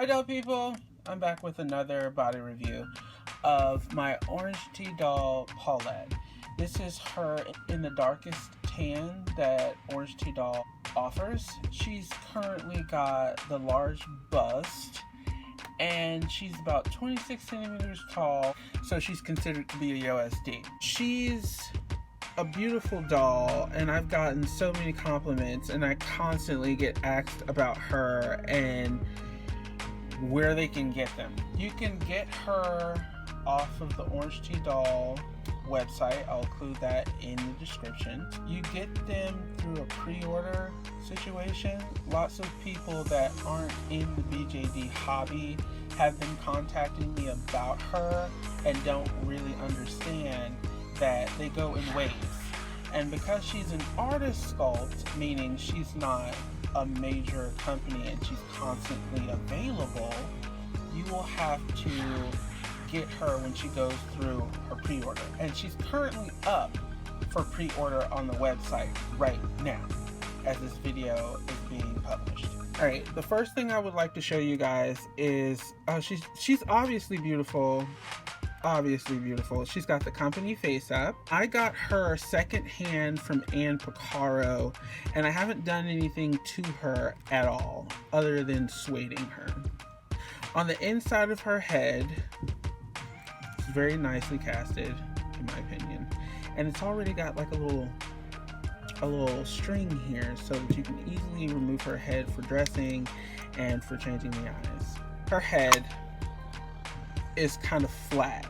Hi doll people, I'm back with another body review of my orange tea doll Pollet. This is her in the darkest tan that orange tea doll offers. She's currently got the large bust and she's about 26 centimeters tall, so she's considered to be a USD. She's a beautiful doll and I've gotten so many compliments and I constantly get asked about her and where they can get them. You can get her off of the Orange Tea Doll website. I'll include that in the description. You get them through a pre-order situation. Lots of people that aren't in the BJD hobby have been contacting me about her and don't really understand that they go in waves. And because she's an artist sculpt, meaning she's not a major company and she's constantly available, you will have to get her when she goes through her pre-order. And she's currently up for pre-order on the website right now as this video is being published. Alright, the first thing I would like to show you guys is she's obviously beautiful. Obviously beautiful. She's got the company face up. I got her secondhand from Ann Picaro and I haven't done anything to her at all other than sueding her. On the inside of her head, it's very nicely casted in my opinion, and it's already got like a little string here so that you can easily remove her head for dressing and for changing the eyes. Her head is kind of flat.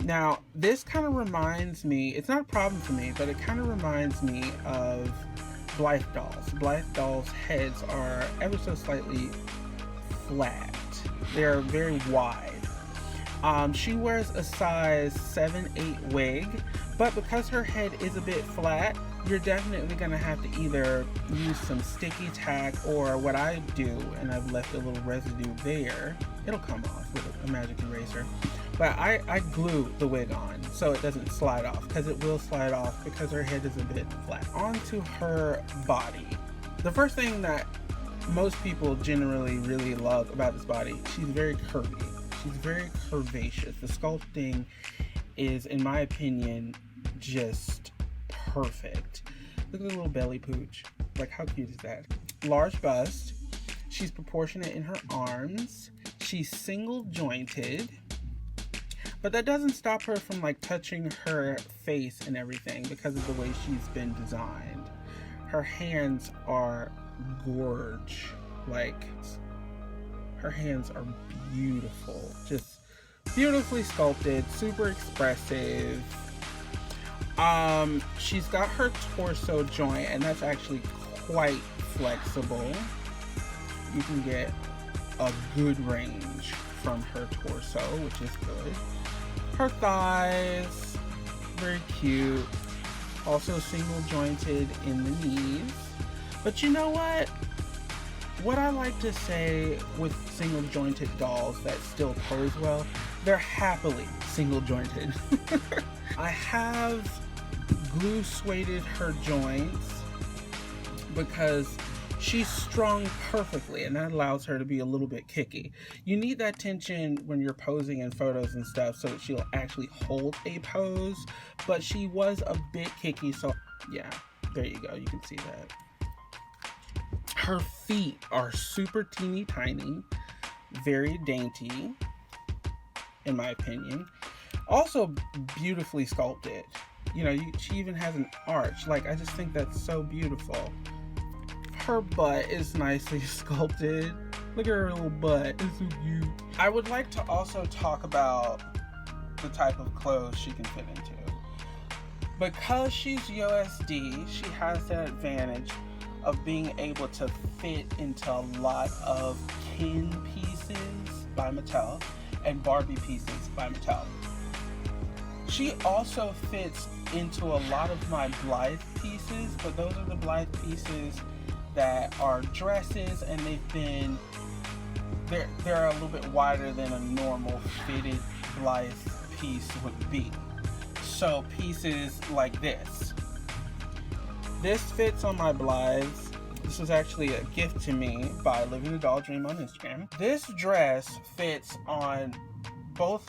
Now, this kind of reminds me, it's not a problem for me, but it kind of reminds me of Blythe dolls. Blythe dolls' heads are ever so slightly flat. They're very wide. She wears a size 7/8 wig, but because her head is a bit flat, you're definitely going to have to either use some sticky tack or what I do, and I've left a little residue there. It'll come off with a magic eraser. But I glue the wig on so it doesn't slide off, because it will slide off because her head is a bit flat. Onto her body. The first thing that most people generally really love about this body, she's very curvy. She's very curvaceous. The sculpting is, in my opinion, just perfect. Look at the little belly pooch. Like, how cute is that? Large bust. She's proportionate in her arms. She's single jointed. But that doesn't stop her from like touching her face and everything because of the way she's been designed. Her hands are gorge. Like, her hands are beautiful. Just beautifully sculpted, super expressive. She's got her torso joint, and that's actually quite flexible. You can get a good range from her torso, which is good. Her thighs, very cute. Also single jointed in the knees. But you know what? What I like to say with single jointed dolls that still pose well, they're happily single jointed. I have glue sueded her joints because she's strung perfectly, and that allows her to be a little bit kicky. You need that tension when you're posing in photos and stuff so that she'll actually hold a pose, but she was a bit kicky, so yeah, there you go, you can see that. Her feet are super teeny tiny, very dainty, in my opinion. Also beautifully sculpted. You know, she even has an arch. Like, I just think that's so beautiful. Her butt is nicely sculpted. Look at her little butt. It's so cute. I would like to also talk about the type of clothes she can fit into. Because she's USD, she has that advantage of being able to fit into a lot of Ken pieces by Mattel and Barbie pieces by Mattel. She also fits into a lot of my Blythe pieces, but those are the Blythe pieces that are dresses, and they're a little bit wider than a normal fitted Blythe piece would be. So pieces like this fits on my Blythes. This was actually a gift to me by Living the Doll Dream on Instagram. This dress fits on all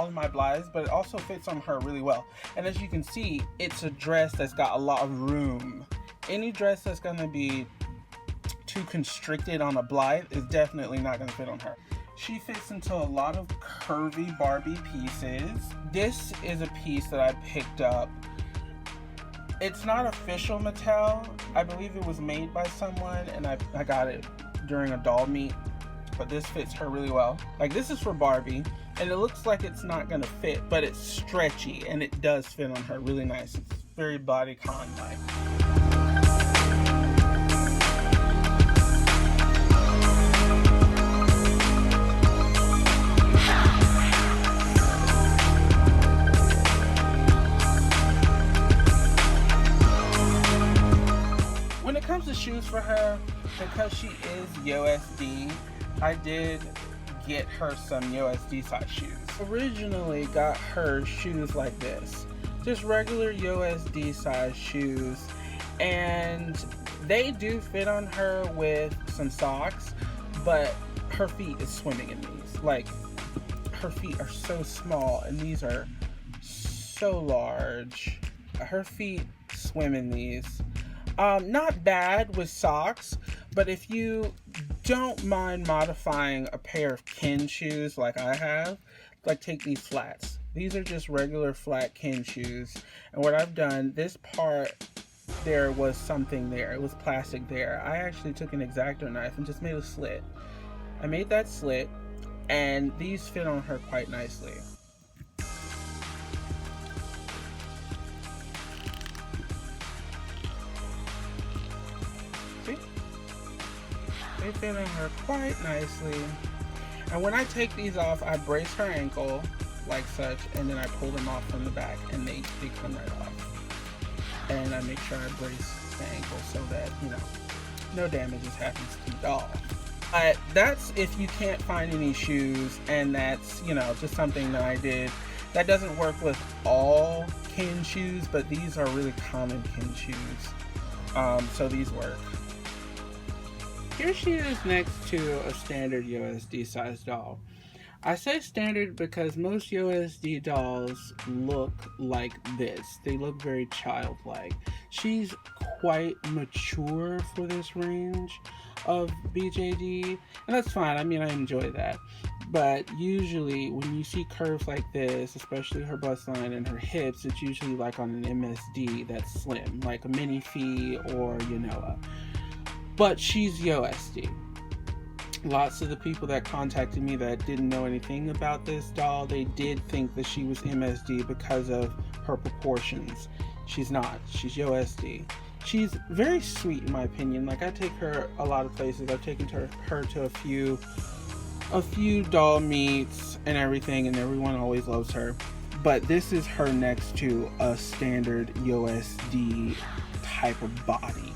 of my Blythes, but it also fits on her really well. And as you can see, it's a dress that's got a lot of room. Any dress that's gonna be too constricted on a Blythe is definitely not gonna fit on her. She fits into a lot of curvy Barbie pieces. This is a piece that I picked up. It's not official Mattel. I believe it was made by someone, and I got it during a doll meet. But this fits her really well. Like, this is for Barbie, and it looks like it's not gonna fit, but it's stretchy, and it does fit on her really nice. It's very bodycon-like. When it comes to shoes for her, because she is USD, I did get her some USD size shoes. Originally got her shoes like this, just regular USD size shoes, and they do fit on her with some socks, but her feet is swimming in these. Like, her feet are so small and these are so large. Her feet swim in these. Not bad with socks, but if you don't mind modifying a pair of Ken shoes like I have, like, take these flats. These are just regular flat Ken shoes. And what I've done, this part, there was something there. It was plastic there. I actually took an X-Acto knife and just made a slit. I made that slit, and these fit on her quite nicely. They fit on her quite nicely. And when I take these off, I brace her ankle like such, and then I pull them off from the back, and they come right off. And I make sure I brace the ankle so that, you know, no damages happens to the doll. But that's if you can't find any shoes, and that's, you know, just something that I did. That doesn't work with all Ken shoes, but these are really common Ken shoes. So these work. Here she is next to a standard USD size doll. I say standard because most USD dolls look like this. They look very childlike. She's quite mature for this range of BJD, and that's fine. I mean, I enjoy that. But usually when you see curves like this, especially her bust line and her hips, it's usually like on an MSD that's slim, like a Mini Fee or Yanoa. But she's USD. Lots of the people that contacted me that didn't know anything about this doll, they did think that she was MSD because of her proportions. She's not. She's USD. She's very sweet in my opinion. Like, I take her a lot of places. I've taken her to a few doll meets and everything, and everyone always loves her. But this is her next to a standard USD type of body.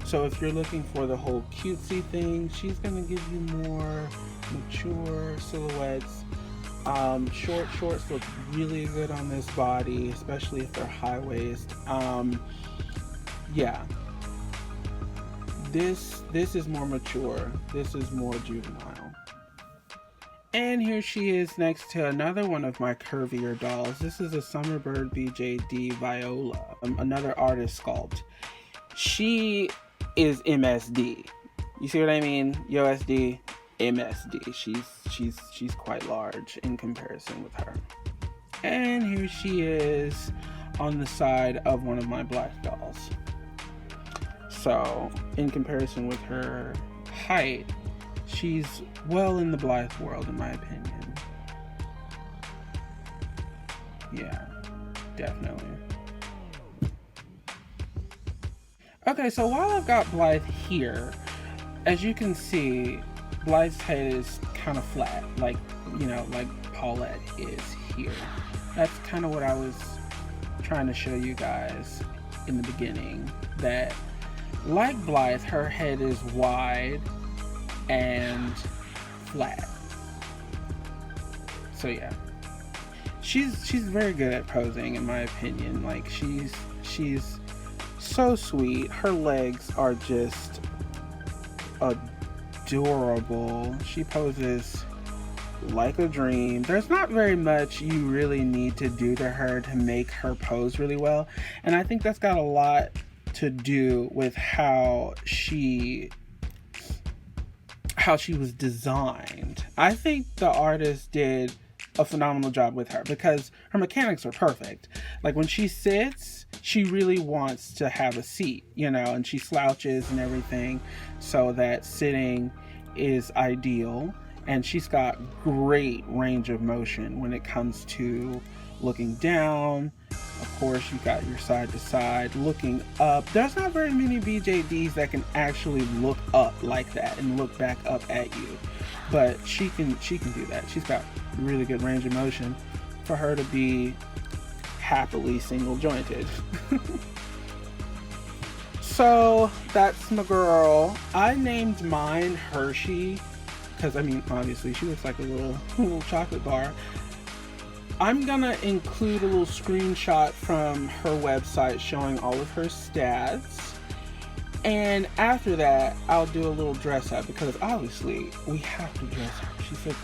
So if you're looking for the whole cutesy thing, she's gonna give you more mature silhouettes. Shorts look really good on this body, especially if they're high waist. Yeah, this is more mature. This is more juvenile. And here she is next to another one of my curvier dolls. This is a Summerbird BJD Viola, another artist sculpt. She is MSD. You see what I mean? USD, MSD. She's quite large in comparison with her. And here she is on the side of one of my Blythe dolls. So in comparison with her height, she's well in the Blythe world in my opinion. Yeah, definitely. Okay, so while I've got Blythe here, as you can see, Blythe's head is kind of flat, like, you know, like Pollet is here. That's kind of what I was trying to show you guys in the beginning, that like Blythe, her head is wide and flat. So yeah, she's very good at posing in my opinion. Like, she's so sweet. Her legs are just adorable. She poses like a dream. There's not very much you really need to do to her to make her pose really well, and I think that's got a lot to do with how she was designed. I think the artist did a phenomenal job with her because her mechanics are perfect. Like when she sits, she really wants to have a seat, you know, and she slouches and everything so that sitting is ideal. And she's got great range of motion when it comes to looking down. Of course, you got your side to side, looking up. There's not very many BJDs that can actually look up like that and look back up at you. But she can do that. She's got really good range of motion for her to be happily single jointed. So that's my girl. I named mine Hershey because, I mean, obviously she looks like a little chocolate bar. I'm gonna include a little screenshot from her website showing all of her stats. And after that, I'll do a little dress up because obviously we have to dress her. She's so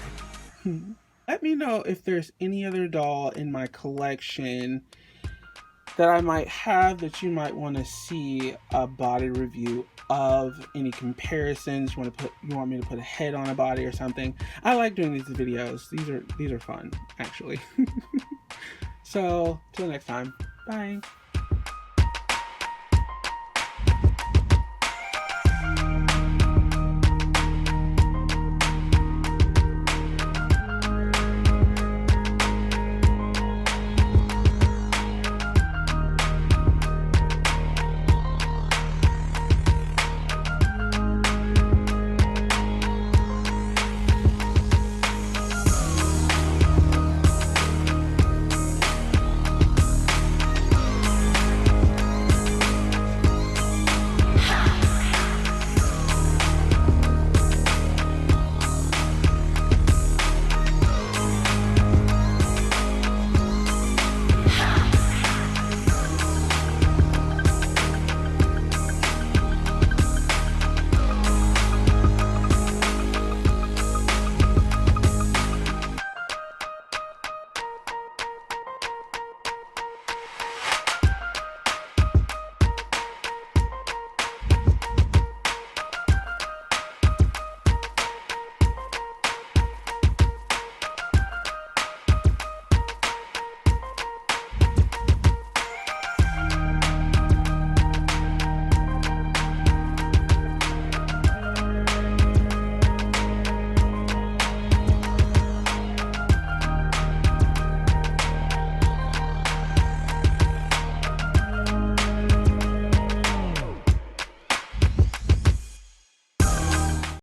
pretty. Let me know if there's any other doll in my collection that I might have that you might want to see a body review of, any comparisons. You want me to put a head on a body or something. I like doing these videos. These are fun, actually. So till next time, bye.